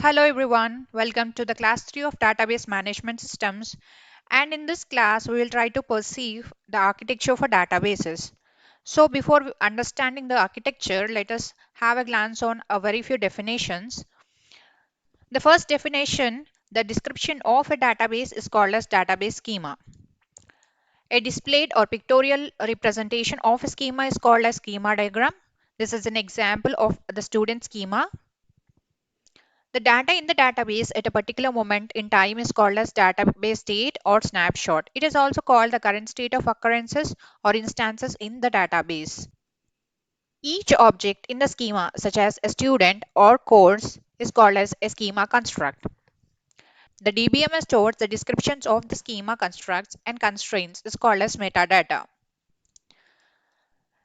Hello everyone, welcome to the class 3 of database management systems, and in this class we will try to perceive the architecture for databases. So before understanding the architecture, let us have a glance on a very few definitions. The first definition, the description of a database is called as database schema. A displayed or pictorial representation of a schema is called as schema diagram. This is an example of the student schema. The data in the database at a particular moment in time is called as database state or snapshot. It is also called the current state of occurrences or instances in the database. Each object in the schema, such as a student or course, is called as a schema construct. The DBMS stores the descriptions of the schema constructs and constraints is called as metadata.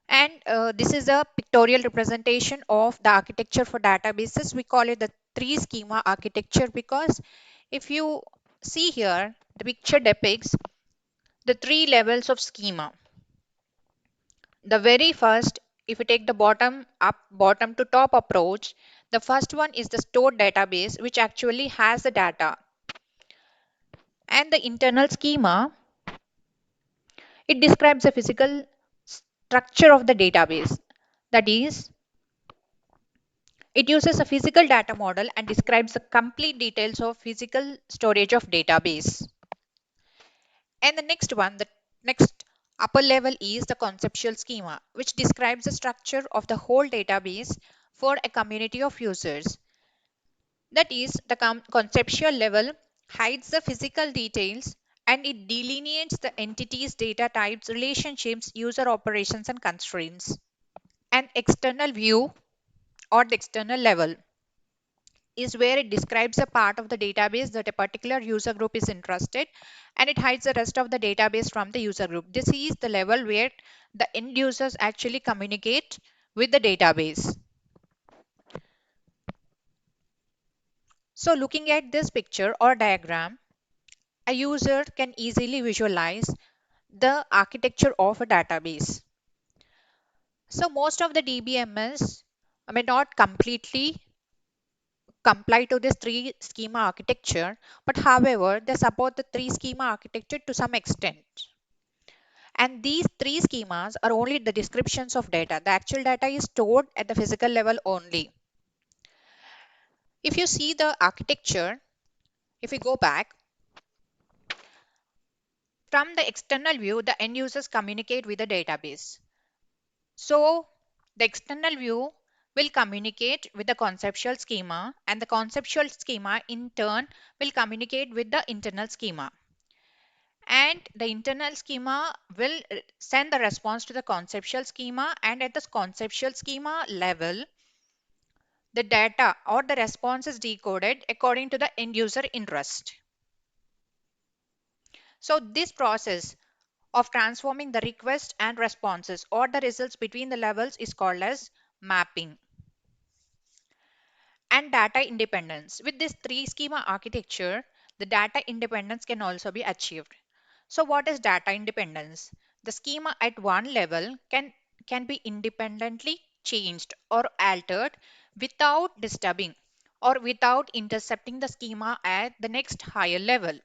And this is a pictorial representation of the architecture for databases. We call it the three schema architecture because if you see here, the picture depicts the three levels of schema. The very first, if you take the bottom up, bottom to top approach, the first one is the stored database, which actually has the data. And the internal schema, it describes the physical structure of the database. That is, it uses a physical data model and describes the complete details of physical storage of database. And the next one, the next upper level is the conceptual schema, which describes the structure of the whole database for a community of users. That is, the conceptual level hides the physical details and it delineates the entities, data types, relationships, user operations, and constraints. An external view or the external level is where it describes a part of the database that a particular user group is interested and it hides the rest of the database from the user group. This is the level where the end users actually communicate with the database. So looking at this picture or diagram, a user can easily visualize the architecture of a database. So most of the DBMS may not completely comply to this three schema architecture, but however, they support the three schema architecture to some extent. And these three schemas are only the descriptions of data. The actual data is stored at the physical level only. If you see the architecture, if we go back, from the external view, the end users communicate with the database. So the external view will communicate with the conceptual schema and the conceptual schema in turn will communicate with the internal schema. And the internal schema will send the response to the conceptual schema, and at the conceptual schema level the data or the response is decoded according to the end user interest. So this process of transforming the request and responses or the results between the levels is called as mapping. And data independence. With this three schema architecture, the data independence can also be achieved. So what is data independence? The schema at one level can be independently changed or altered without disturbing or without intercepting the schema at the next higher level.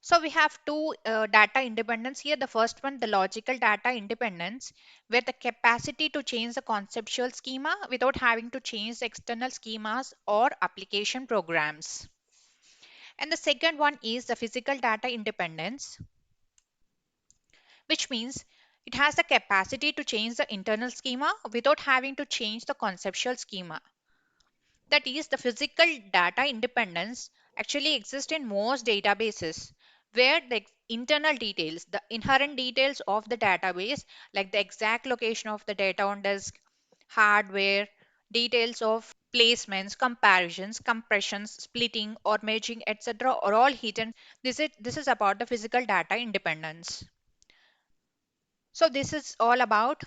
So we have two data independence here. The first one, the logical data independence, where the capacity to change the conceptual schema without having to change the external schemas or application programs. And the second one is the physical data independence, which means it has the capacity to change the internal schema without having to change the conceptual schema. That is, the physical data independence actually exists in most databases where the internal details, the inherent details of the database, like the exact location of the data on disk, hardware, details of placements, comparisons, compressions, splitting or merging, etc., are all hidden. This is about the physical data independence. So this is all about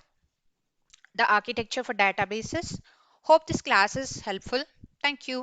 the architecture for databases. Hope this class is helpful. Thank you.